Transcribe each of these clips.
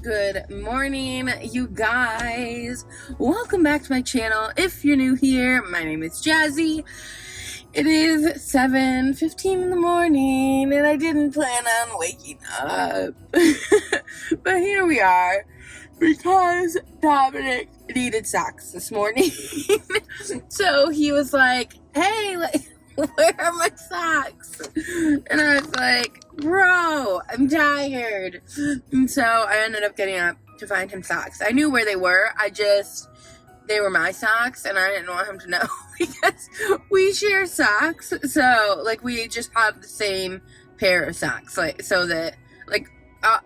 Good morning, you guys. Welcome back to my channel. If you're new here, my name is Jazzy. It is 7:15 in the morning, and I didn't plan on waking up. But here we are, because Dominic needed socks this morning. So he was like, hey, where are my socks? And I was like, bro, I'm tired. And so I ended up getting up to find him socks. I knew where they were. They were my socks, and I didn't want him to know because we share socks. So, we just have the same pair of socks.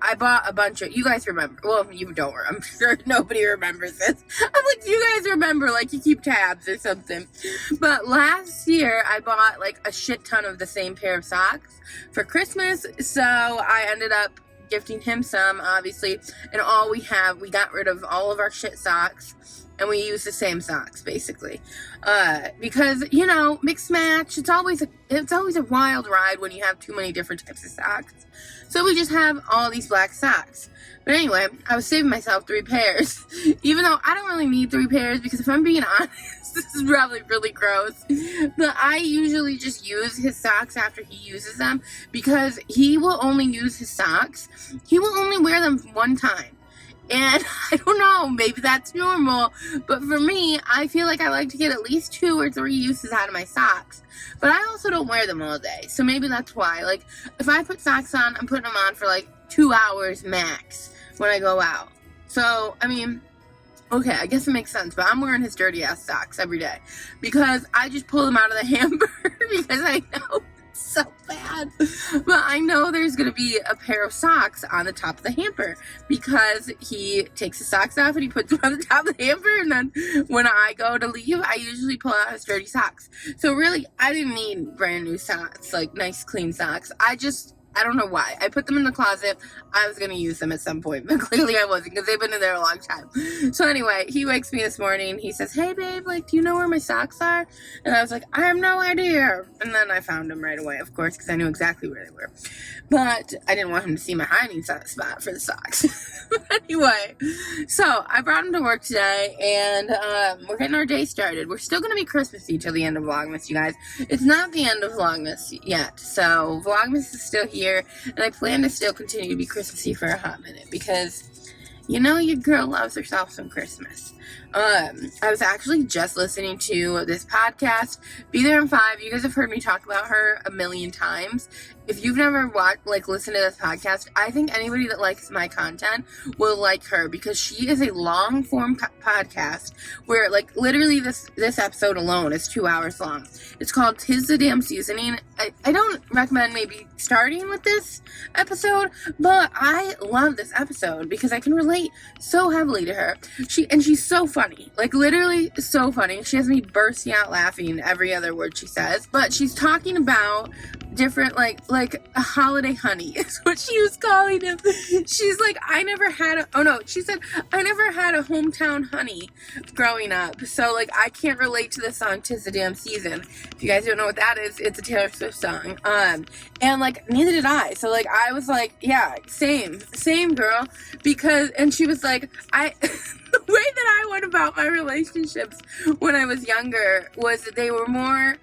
I bought a bunch of, you guys remember, well, you don't, I'm sure nobody remembers this. I'm like, do you guys remember, you keep tabs or something? But last year, I bought, a shit ton of the same pair of socks for Christmas, so I ended up gifting him some, obviously, and we got rid of all of our shit socks, and we use the same socks, basically, because, mix match, it's always a wild ride when you have too many different types of socks. So we just have all these black socks. But anyway, I was saving myself 3 pairs, even though I don't really need 3 pairs, because if I'm being honest, this is probably really gross, but I usually just use his socks after he uses them, because he will only use his socks. He will only wear them one time. And I don't know, maybe that's normal, but for me, I feel like I like to get at least 2 or 3 uses out of my socks. But I also don't wear them all day, so maybe that's why. If I put socks on, I'm putting them on for 2 hours max when I go out. So, okay, I guess it makes sense, but I'm wearing his dirty ass socks every day because I just pull them out of the hamper because I know it's so bad. But I know there's going to be a pair of socks on the top of the hamper because he takes his socks off and he puts them on the top of the hamper, and then when I go to leave, I usually pull out his dirty socks. So really, I didn't need brand new socks, nice clean socks. I don't know why. I put them in the closet. I was going to use them at some point, but clearly I wasn't because they've been in there a long time. So anyway, he wakes me this morning. He says, hey, babe, do you know where my socks are? And I was like, I have no idea. And then I found them right away, of course, because I knew exactly where they were. But I didn't want him to see my hiding spot for the socks. Anyway, so I brought him to work today, and we're getting our day started. We're still going to be Christmassy till the end of Vlogmas, you guys. It's not the end of Vlogmas yet, so Vlogmas is still here, and I plan to still continue to be Christmassy for a hot minute, because your girl loves herself some Christmas. I was actually just listening to this podcast, Be There in 5. You guys have heard me talk about her a million times. If you've never listened to this podcast, I think anybody that likes my content will like her, because she is a long form podcast where literally this episode alone is 2 hours long. It's called 'Tis the Damn Seasoning. I don't recommend maybe starting with this episode, but I love this episode because I can relate so heavily to her. She's so funny, literally so funny. She has me bursting out laughing every other word she says. But she's talking about different a holiday honey is what she was calling him. She's like, I never had she said, I never had a hometown honey growing up, so I can't relate to the song 'Tis the Damn Season. If you guys don't know what that is, it's a Taylor Swift song. And neither did I. So I was like, yeah, same girl, because, and she was like, the way that I went about my relationships when I was younger was that they were more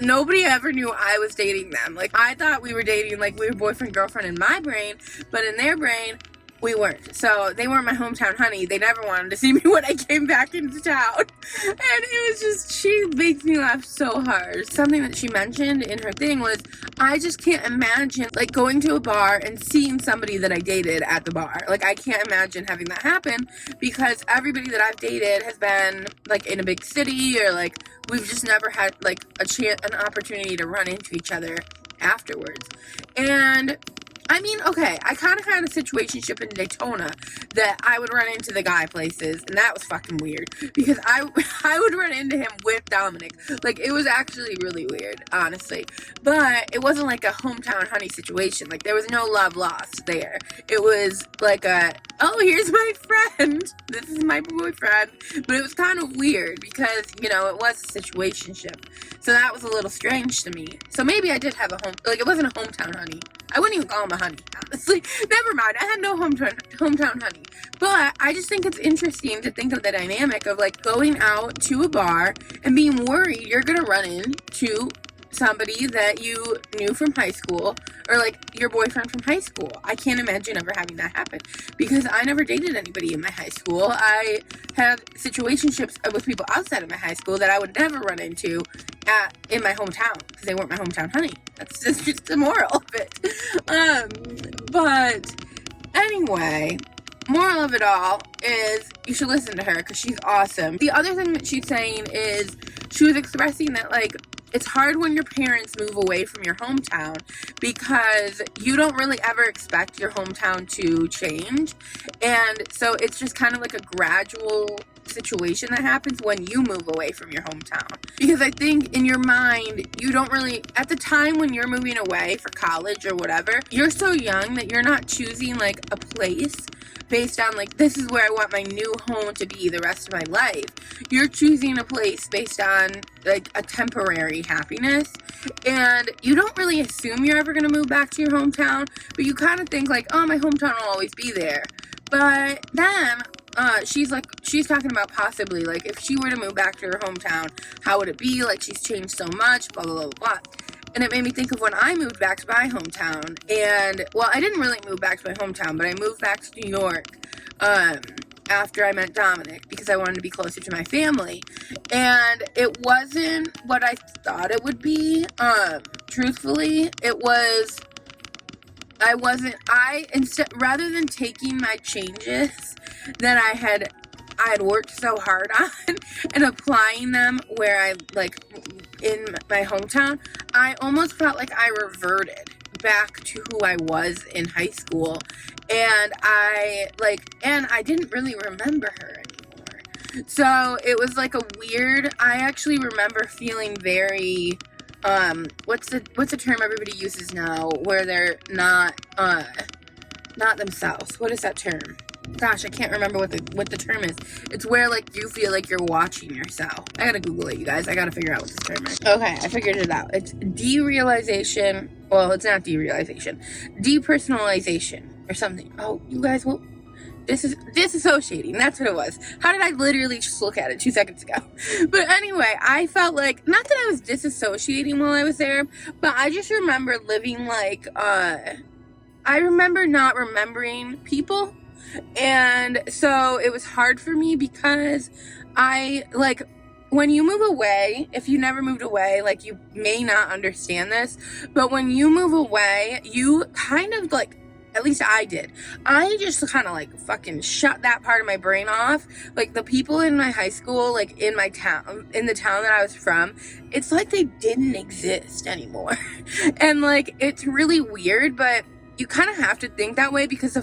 nobody ever knew I was dating them. I thought we were dating, we were boyfriend, girlfriend in my brain, but in their brain, we weren't. So they weren't my hometown honey. They never wanted to see me when I came back into town. And it was just, she makes me laugh so hard. Something that she mentioned in her thing was, I just can't imagine going to a bar and seeing somebody that I dated at the bar. I can't imagine having that happen, because everybody that I've dated has been in a big city, or we've just never had an opportunity to run into each other afterwards. And okay, I kind of had a situationship in Daytona that I would run into the guy places, and that was fucking weird, because I would run into him with Dominic. It was actually really weird, honestly. But it wasn't a hometown honey situation. There was no love lost there. It was oh, here's my friend. This is my boyfriend. But it was kind of weird because, it was a situationship. So that was a little strange to me. So maybe I did have it wasn't a hometown honey. I wouldn't even call him a honey, honestly. Never mind, I had no hometown honey. But I just think it's interesting to think of the dynamic of like going out to a bar and being worried you're gonna run into somebody that you knew from high school, or like your boyfriend from high school. I can't imagine ever having that happen because I never dated anybody in my high school. I had situationships with people outside of my high school that I would never run into in my hometown because they weren't my hometown honey. That's just the moral of it. But anyway, moral of it all is you should listen to her because she's awesome. The other thing that she's saying is she was expressing that like it's hard when your parents move away from your hometown because you don't really ever expect your hometown to change. And so it's just kind of like a gradual situation that happens when you move away from your hometown. Because I think in your mind, you don't really, at the time when you're moving away for college or whatever, you're so young that you're not choosing like a place based on like, this is where I want my new home to be the rest of my life. You're choosing a place based on like a temporary happipiness, and you don't really assume you're ever going to move back to your hometown, but you kind of think like, oh, my hometown will always be there. But then she's talking about possibly like if she were to move back to her hometown, how would it be? Like she's changed so much, blah, blah, blah, blah. And it made me think of when I moved back to my hometown. And, well, I didn't really move back to my hometown, but I moved back to New York after I met Dominic because I wanted to be closer to my family. And it wasn't what I thought it would be. Truthfully, it was, rather than taking my changes that I had worked so hard on and applying them where I, like, in my hometown, I almost felt like I reverted back to who I was in high school, and I didn't really remember her anymore. So it was like a weird, I actually remember feeling very, what's the term everybody uses now, where they're not themselves. What is that term? Gosh, I can't remember what the term is. It's where, like, you feel like you're watching yourself. I gotta Google it, you guys. I gotta figure out what this term is. Okay, I figured it out. It's derealization. Well, it's not derealization. Depersonalization or something. Oh, you guys, well, this is disassociating. That's what it was. How did I literally just look at it 2 seconds ago? But anyway, I felt like, not that I was disassociating while I was there, but I just remember living like, I remember not remembering people. And so it was hard for me because when you move away, if you never moved away, like, you may not understand this, but when you move away, you kind of like, at least I did, I just kind of like fucking shut that part of my brain off. Like the people in my high school, like in my town, in the town that I was from, it's like they didn't exist anymore. And like, it's really weird, but you kind of have to think that way because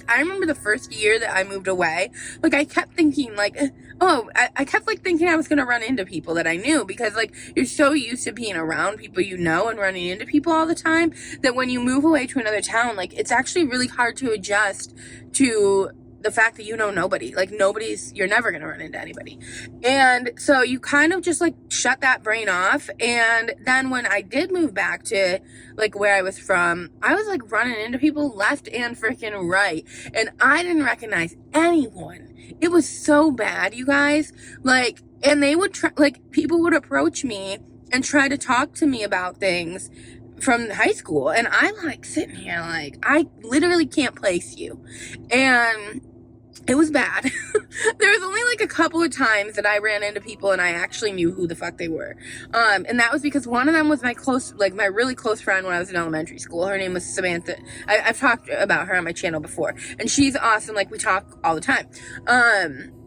I remember the first year that I moved away, like I kept thinking like, I kept like thinking I was going to run into people that I knew because like you're so used to being around people you know and running into people all the time that when you move away to another town, like it's actually really hard to adjust to the fact that you know nobody, like you're never going to run into anybody. And so you kind of just like shut that brain off. And then when I did move back to like where I was from, I was like running into people left and freaking right. And I didn't recognize anyone. It was so bad, you guys. Like, and they would people would approach me and try to talk to me about things from high school. And I'm like sitting here like, I literally can't place you. And it was bad. There was only like a couple of times that I ran into people and I actually knew who the fuck they were. And that was because one of them was my really close friend when I was in elementary school. Her name was Samantha. I've talked about her on my channel before. And she's awesome. Like, we talk all the time.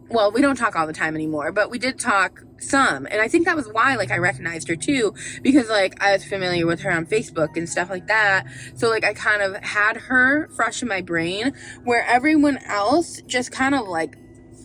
Well, we don't talk all the time anymore, but we did talk some. And I think that was why, like, I recognized her too, because, like, I was familiar with her on Facebook and stuff like that. So, like, I kind of had her fresh in my brain, where everyone else just kind of, like,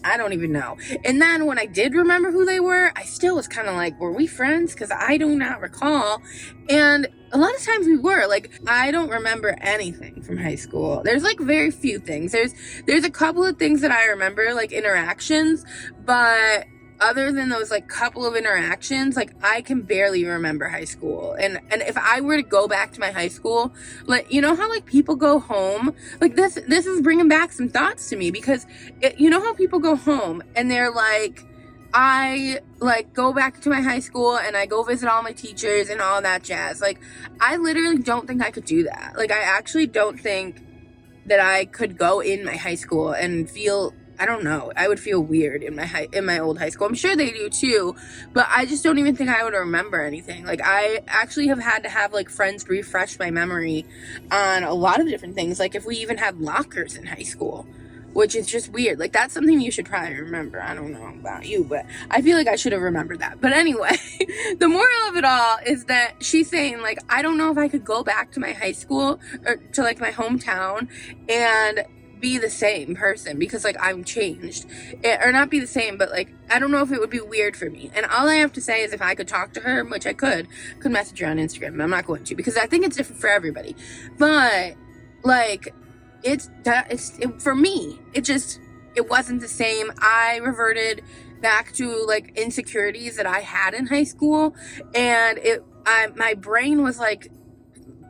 I don't even know. And then when I did remember who they were, I still was kind of like, were we friends? Because I do not recall. And a lot of times we were. Like, I don't remember anything from high school. There's like very few things. There's a couple of things that I remember, like interactions, but other than those like couple of interactions, like I can barely remember high school. And if I were to go back to my high school, like, you know how like people go home, like this is bringing back some thoughts to me, because you know how people go home and they're like, I like go back to my high school and I go visit all my teachers and all that jazz. Like, I literally don't think I could do that. Like, I actually don't think that I could go in my high school and feel, I don't know, I would feel weird in my old high school. I'm sure they do too, but I just don't even think I would remember anything. Like, I actually have had to have like friends refresh my memory on a lot of different things. Like, if we even had lockers in high school, which is just weird. Like, that's something you should probably remember. I don't know about you, but I feel like I should have remembered that. But anyway, the moral of it all is that she's saying, like, I don't know if I could go back to my high school or to like my hometown and be the same person, because like I'm changed, or not be the same, but like I don't know if it would be weird for me. And all I have to say is, if I could talk to her, which I could message her on Instagram, but I'm not going to, because I think it's different for everybody. But like, for me, it wasn't the same. I reverted back to like insecurities that I had in high school, and my brain was like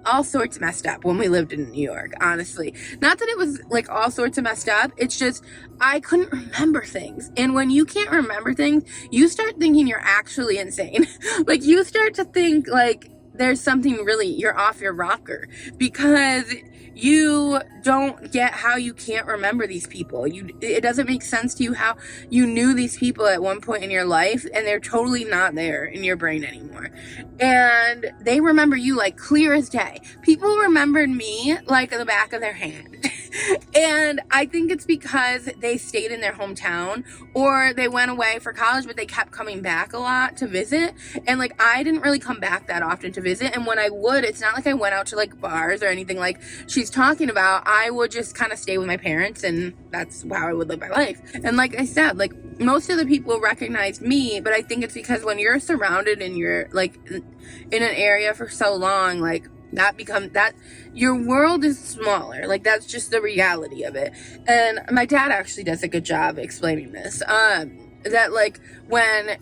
all sorts messed up when we lived in New York, honestly. Not that it was like all sorts of messed up, it's just I couldn't remember things. And when you can't remember things, you start thinking you're actually insane. Like, you start to think like there's something really, you're off your rocker, because you don't get how you can't remember these people. It doesn't make sense to you how you knew these people at one point in your life and they're totally not there in your brain anymore. And they remember you like clear as day. People remembered me like the back of their hand. And I think it's because they stayed in their hometown, or they went away for college, but they kept coming back a lot to visit. And like, I didn't really come back that often to visit. And when I would, it's not like I went out to like bars or anything like she's talking about. I would just kind of stay with my parents, and that's how I would live my life. And like I said, like, most of the people recognized me, but I think it's because when you're surrounded and you're like in an area for so long, like that your world is smaller. Like, that's just the reality of it. And my dad actually does a good job explaining this, that like when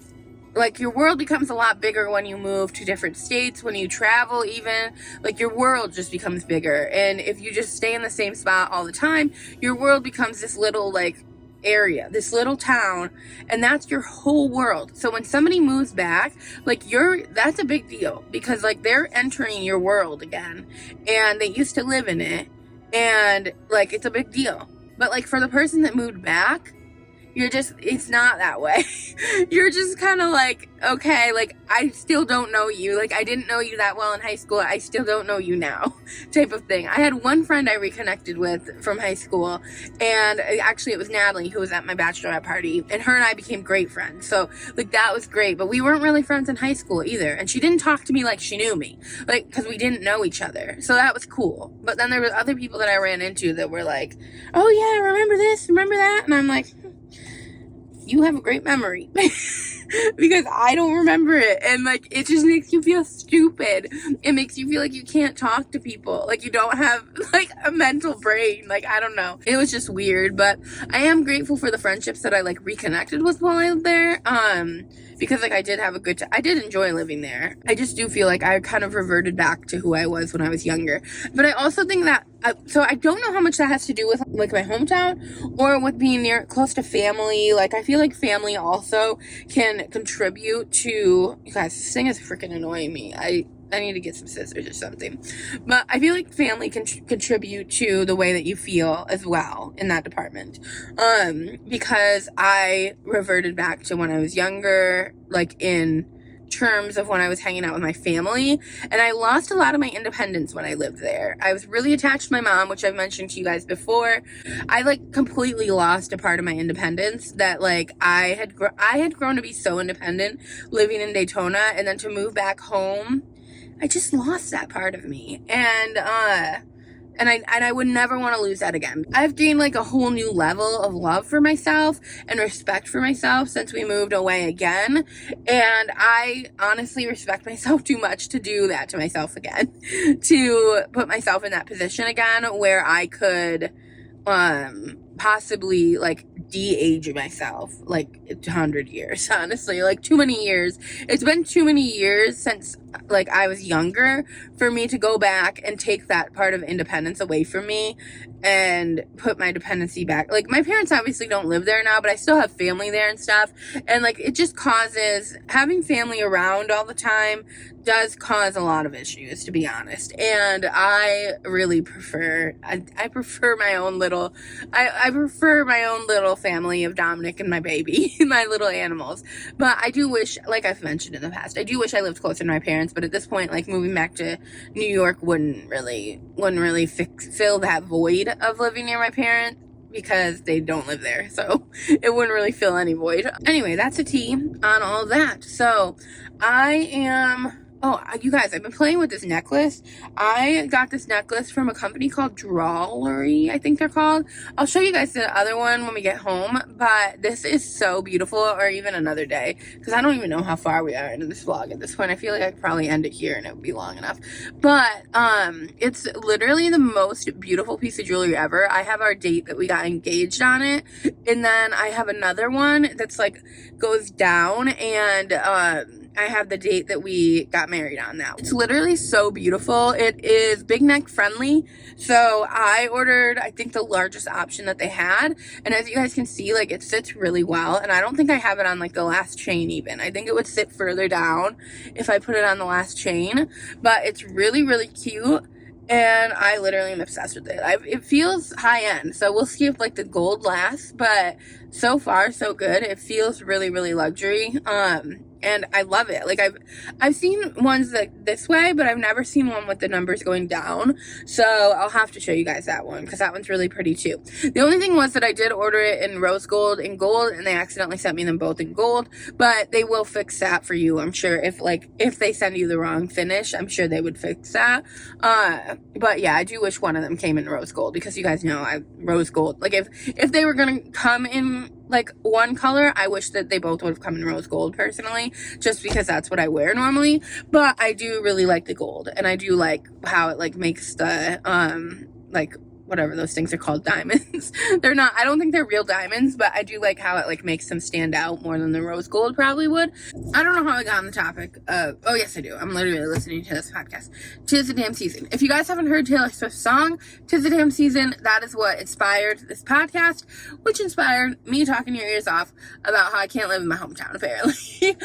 like your world becomes a lot bigger when you move to different states, when you travel, even like your world just becomes bigger. And if you just stay in the same spot all the time, your world becomes this little like area, this little town, and that's your whole world. So when somebody moves back, like that's a big deal, because like they're entering your world again, and they used to live in it, and like it's a big deal. But like for the person that moved back, it's not that way. You're just kind of like, okay, like I still don't know you. Like, I didn't know you that well in high school. I still don't know you now, type of thing. I had one friend I reconnected with from high school, and actually it was Natalie, who was at my bachelorette party, and her and I became great friends. So like, that was great, but we weren't really friends in high school either. And she didn't talk to me like she knew me, like, because we didn't know each other. So that was cool. But then there were other people that I ran into that were like, oh yeah, remember this, remember that? And I'm like, you have a great memory. Because I don't remember it, and like it just makes you feel stupid. It makes you feel like you can't talk to people, like you don't have like a mental brain. Like, I don't know, it was just weird. But I am grateful for the friendships that I like reconnected with while I lived there, because like I did have a good I did enjoy living there. I just do feel like I kind of reverted back to who I was when I was younger. But I also think that so I don't know how much that has to do with like my hometown or with being close to family. Like, I feel like family also can contribute to, you guys, this thing is freaking annoying me. I need to get some scissors or something. But I feel like family can contribute to the way that you feel as well in that department. Because I reverted back to when I was younger, like in terms of when I was hanging out with my family, and I lost a lot of my independence when I lived there. I was really attached to my mom, which I've mentioned to you guys before. I like completely lost a part of my independence that like I had grown to be so independent living in Daytona, and then to move back home, I just lost that part of me. And I would never want to lose that again. I've gained like a whole new level of love for myself and respect for myself since we moved away again. And I honestly respect myself too much to do that to myself again, to put myself in that position again where I could possibly like de-age myself like 100 years, honestly. Like, too many years. It's been too many years since like I was younger for me to go back and take that part of independence away from me and put my dependency back. Like, my parents obviously don't live there now, but I still have family there and stuff, and like, it just causes, having family around all the time does cause a lot of issues, to be honest. And I really prefer, I prefer my own little, I prefer my own little family of Dominic and my baby, my little animals. But I do wish, like I've mentioned in the past, I do wish I lived closer to my parents, but at this point, like, moving back to New York wouldn't really fill that void of living near my parents, because they don't live there, so it wouldn't really fill any void. Anyway, that's a tea on all that. So I am, oh, you guys, I've been playing with this necklace. I got this necklace from a company called Jewelry, I think they're called. I'll show you guys the other one when we get home, but this is so beautiful, or even another day, because I don't even know how far we are into this vlog at this point. I feel like I could probably end it here and it would be long enough. But it's literally the most beautiful piece of jewelry ever. I have our date that we got engaged on it, and then I have another one that's like goes down, and I have the date that we got married on now. It's literally so beautiful. It is big neck friendly. So I ordered, I think, the largest option that they had. And as you guys can see, like, it sits really well. And I don't think I have it on like the last chain even. I think it would sit further down if I put it on the last chain. But it's really, really cute. And I literally am obsessed with it. It feels high end, so we'll see if like the gold lasts, but so far so good. It feels really, really luxury. And I love it. Like, I've seen ones like this way, but I've never seen one with the numbers going down. So I'll have to show you guys that one, because that one's really pretty too. The only thing was that I did order it in rose gold and gold, and they accidentally sent me them both in gold, but they will fix that for you, I'm sure. If they send you the wrong finish, I'm sure they would fix that. But yeah, I do wish one of them came in rose gold, because you guys know rose gold. Like, if they were gonna come in like one color, I wish that they both would have come in rose gold personally, just because that's what I wear normally. But I do really like the gold, and I do like how it like makes the like whatever those things are called, diamonds. They're not, I don't think they're real diamonds, but I do like how it like makes them stand out more than the rose gold probably would. I don't know how I got on the topic of, oh yes I do, I'm literally listening to this podcast. 'Tis the Damn Season. If you guys haven't heard Taylor Swift's song, 'Tis the Damn Season, that is what inspired this podcast, which inspired me talking your ears off about how I can't live in my hometown apparently.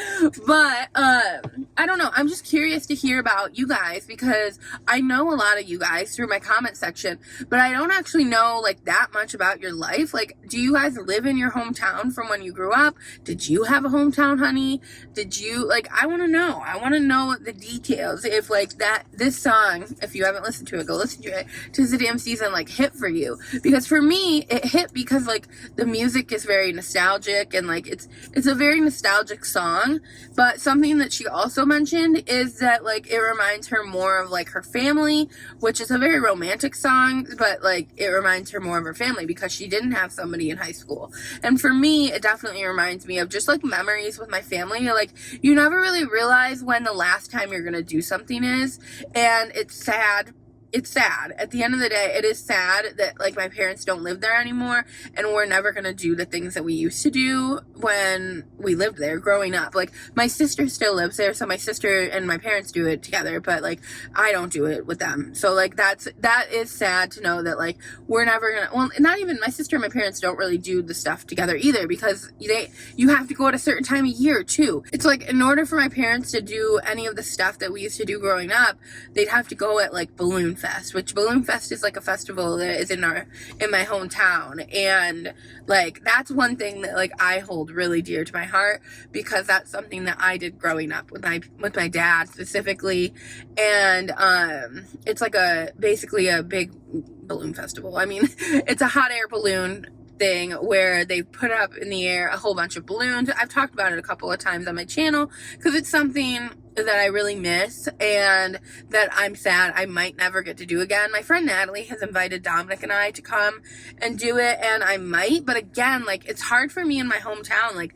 But I don't know, I'm just curious to hear about you guys, because I know a lot of you guys through my comment section, but I don't actually know like that much about your life. Like, do you guys live in your hometown from when you grew up? Did you have a hometown, honey? Did you, like, I want to know the details. If like this song, if you haven't listened to it, go listen to it, 'Tis the Damn Season, like, hit for you. Because for me, it hit because like the music is very nostalgic, and like it's a very nostalgic song. But something that she also mentioned is that like it reminds her more of like her family, which is a very romantic song, but like it reminds her more of her family because she didn't have somebody in high school. And for me, it definitely reminds me of just like memories with my family. Like, you never really realize when the last time you're gonna do something is, and it's sad. It's sad. At the end of the day, it is sad that like my parents don't live there anymore, and we're never gonna do the things that we used to do when we lived there growing up. Like, my sister still lives there, so my sister and my parents do it together, but like I don't do it with them. So like that is sad to know that like we're never gonna, well, not even my sister and my parents don't really do the stuff together either, because you have to go at a certain time of year too. It's like, in order for my parents to do any of the stuff that we used to do growing up, they'd have to go at like Balloon Fest, which Balloon Fest is like a festival that is in my hometown, and like that's one thing that like I hold really dear to my heart, because that's something that I did growing up with my dad specifically. And it's like basically a big balloon festival. I mean, it's a hot air balloon thing where they put up in the air a whole bunch of balloons. I've talked about it a couple of times on my channel because it's something that I really miss and that I'm sad I might never get to do again. My friend Natalie has invited Dominic and I to come and do it, and I might, but again, like, it's hard for me in my hometown. Like,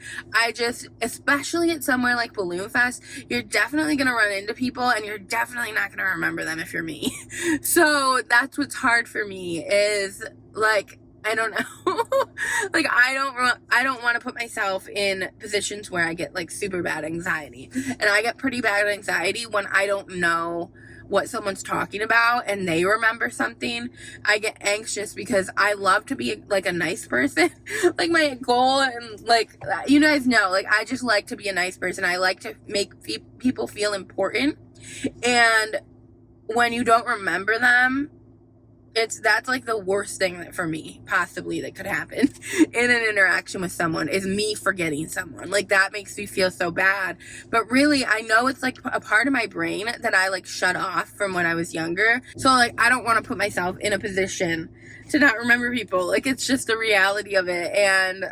especially at somewhere like Balloon Fest, you're definitely gonna run into people and you're definitely not gonna remember them if you're me. So that's what's hard for me, is like, I don't know. Like, I don't want to put myself in positions where I get like super bad anxiety. And I get pretty bad anxiety when I don't know what someone's talking about and they remember something. I get anxious because I love to be like a nice person. Like, my goal, and like, you guys know, like, I just like to be a nice person. I like to make people feel important. And when you don't remember them, that's like the worst thing that, for me, possibly, that could happen in an interaction with someone, is me forgetting someone. Like, that makes me feel so bad. But really, I know it's like a part of my brain that I like shut off from when I was younger. So like, I don't want to put myself in a position to not remember people. Like, it's just the reality of it. And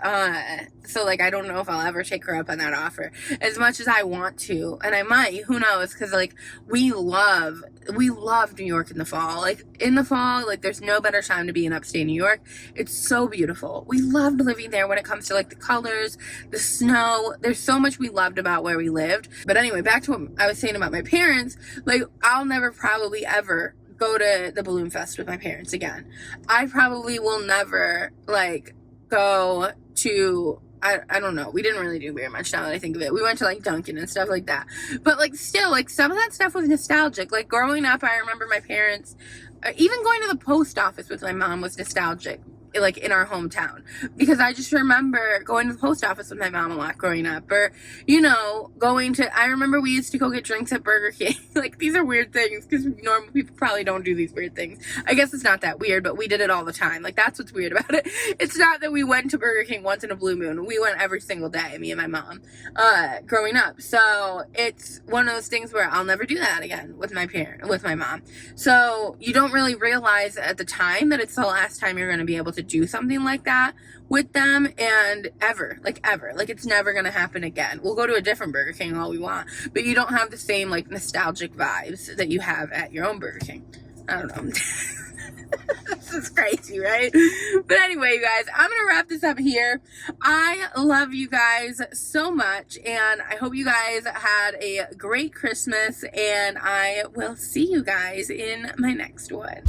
so like, I don't know if I'll ever take her up on that offer, as much as I want to, and I might, who knows, because like, we love New York in the fall. Like, in the fall, like, there's no better time to be in upstate New York. It's so beautiful. We loved living there when it comes to like the colors, the snow. There's so much we loved about where we lived. But anyway, back to what I was saying about my parents. Like, I'll never probably ever go to the Balloon Fest with my parents again. I probably will never like go to, I don't know. We didn't really do very much now that I think of it. We went to like Dunkin' and stuff like that. But like, still, like, some of that stuff was nostalgic. Like, growing up, I remember my parents, even going to the post office with my mom was nostalgic, like, in our hometown, because I just remember going to the post office with my mom a lot growing up. Or, you know, I remember we used to go get drinks at Burger King. Like, these are weird things, because normal people probably don't do these weird things. I guess it's not that weird, but we did it all the time. Like, that's what's weird about it. It's not that we went to Burger King once in a blue moon. We went every single day, me and my mom, growing up. So it's one of those things where I'll never do that again with my mom. So you don't really realize at the time that it's the last time you're going to be able to do something like that with them, and ever, like, it's never gonna happen again. We'll go to a different Burger King all we want, but you don't have the same like nostalgic vibes that you have at your own Burger King. I don't know. This is crazy, right? But anyway, you guys, I'm gonna wrap this up here. I love you guys so much, and I hope you guys had a great Christmas, and I will see you guys in my next one.